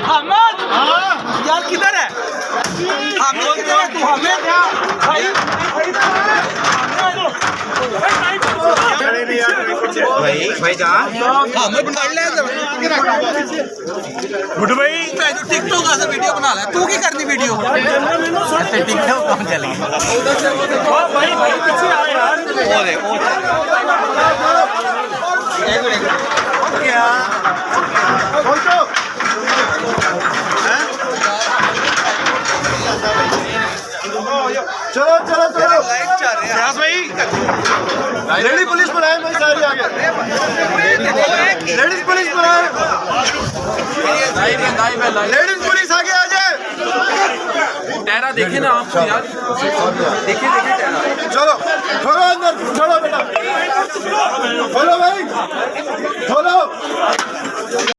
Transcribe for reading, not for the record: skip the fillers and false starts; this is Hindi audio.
हमद यार किधर है? हमद किधर है? तू हमें भाई जान हमें पकड़ ले गुड भाई टिकटॉक का वीडियो बना ले तू की करनी वीडियो टिकटॉक कौन चली भाई भाई पीछे आ यार वो देख एक मिनट क्या चलो चलो चलो लाइट चल रही है भाई लेडी पुलिस बुलाए भाई सारी आगे लेडीज पुलिस बुलाए लेडीज पुलिस आगे आ जाए टहरा देखे ना आप यार देखे टहरा चलो छोड़ो अंदर छोड़ो बेटा खोलो भाई खोलो